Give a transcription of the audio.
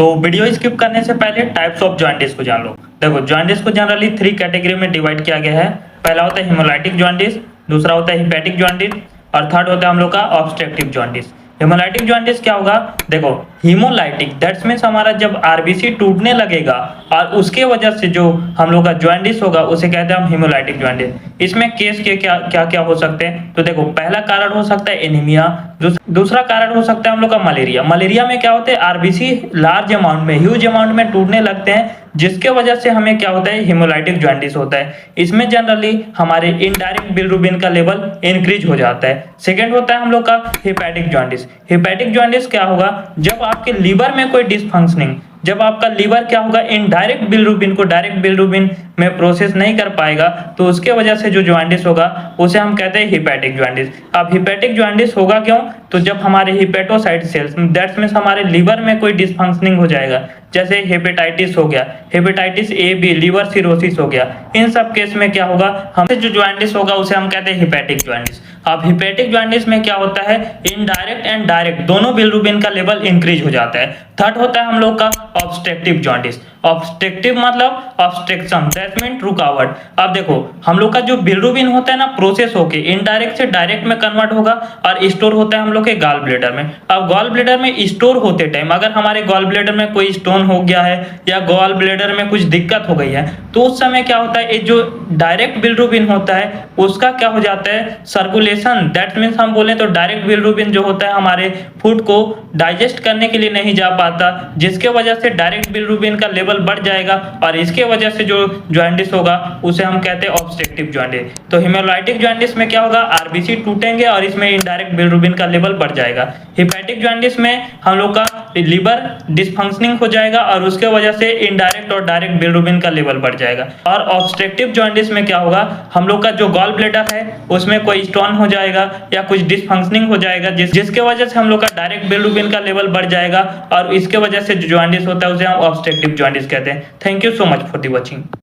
तो video skip करने से पहले टाइप्स ऑफ जॉइंटिस को जान लो। देखो, जॉइंटिस को जनरली 3 कैटेगरी में डिवाइड किया गया है। पहला होता है हेमोलाइटिक जॉइंटिस, दूसरा होता है हिपैटिक जॉइंटिस और थर्ड होता है हम लोग का ऑब्स्ट्रक्टिव जॉइंटिस। हेमोलाइटिक जॉइंटिस क्या होगा? देखो, हीमोलाइटिक दैट्स मीन्स हमारा जब आरबीसी टूटने लगेगा और उसके वजह से जो हम लोग का जॉइंटिस होगा उसे कहते हैं हम हीमोलाइटिक जॉइंटिस। इसमें केस के क्या क्या हो सकते हैं? तो देखो, पहला कारण हो सकता है एनीमिया, दूसरा कारण हो सकता है हम लोग का मलेरिया। मलेरिया में क्या होता है? आरबीसी लार्ज अमाउंट में, ह्यूज अमाउंट में टूटने लगते हैं, जिसके वजह से हमें क्या होता है? हेमोलाइटिक जॉइंटिस होता है। इसमें जनरली हमारे इनडायरेक्ट बिलिरुबिन का लेवल इंक्रीज हो जाता है। सेकंड होता है हम लोग का हिपैटिक जॉइंटिस। हिपैटिक जॉइंटिस क्या होगा? जब आपके लीवर में कोई डिसफंक्शनिंग, जब आपका लीवर क्या होगा? इनडायरेक्ट बिलिरुबिन को डायरेक्ट बिलिरुबिन में प्रोसेस नहीं कर पाएगा, तो उसके वजह से जो जॉइंटिस होगा उसे हम कहते हैं हिपैटिक जॉइंटिस। अब हिपैटिक जॉइंटिस होगा क्यों? तो जब हमारे हिपेटोसाइट सेल्स दैट्स मींस हमारे लीवर में कोई डिसफंक्शनिंग हो जाएगा, जैसे हेपेटाइटिस हो गया, hepatitis A B, liver cirrhosis हो गया, इन सब केस में क्या होगा? हमसे जो जॉइंटिस होगा उसे हम कहते हैं हिपैटिक जॉइंटिस। अब हिपैटिक जॉइंटिस में क्या होता है? इनडायरेक्ट एंड डायरेक्ट दोनों बिलिरुबिन का लेवल इंक्रीज हो जाता है। थर्ड होता है हम लोग का ऑब्स्ट्रक्टिव जॉइंटिस। ऑब्स्ट्रक्टिव मतलब ऑब्स्ट्रक्शन, दैट मीन रुकावट। अब देखो, हम लोग का जो बिलिरुबिन होता है ना, प्रोसेस होके इनडायरेक्ट से डायरेक्ट में कन्वर्ट होगा और स्टोर होता है हम लोग के गॉल ब्लैडर में। अब गॉल ब्लैडर में स्टोर होते टाइम अगर हमारे गॉल ब्लैडर में कोई स्टोन हो गया है या गॉल ब्लैडर में कुछ दिक्कत हो गई है, तो उस समय क्या होता है? ये जो डायरेक्ट बिलिरुबिन होता है उसका क्या हो जाता है? सर्कुलेशन, दैट मीन्स हम बोले तो डायरेक्ट बिलिरुबिन जो होता है हमारे फूड को डाइजेस्ट करने के लिए नहीं जा पाता, जिसके वजह से डायरेक्ट बिलिरुबिन का लेवल बढ़ जाएगा और इसके वजह से जो जॉइंटिस होगा उसे हम कहते हैं ऑब्स्ट्रक्टिव जॉइंटिस। तो हेमोलाइटिक जॉइंटिस में क्या होगा? आरबीसी टूटेंगे और इसमें इनडायरेक्ट बिलिरुबिन का लेवल बढ़ जाएगा। हिपैटिक जॉइंटिस में हम लोग का लीवर डिसफंक्शनिंग हो जाएगा और उसके वजह से इनडायरेक्ट और डायरेक्ट बिलिरुबिन का लेवल बढ़ जाएगा। और ऑब्स्ट्रक्टिव जॉइंटिस में क्या होगा? हम लोग का जो गॉल ब्लैडर है उसमें कोई स्टोन हो जाएगा या कुछ डिसफंक्शनिंग हो जाएगा, जिसके वजह से हम लोग का डायरेक्ट बिलिरुबिन का लेवल बढ़ जाएगा और इसके वजह से जो जॉइंटिस होता है उसे हम ऑब्स्ट्रक्टिव जॉइंटिस कहते हैं। Thank you so much for the watching.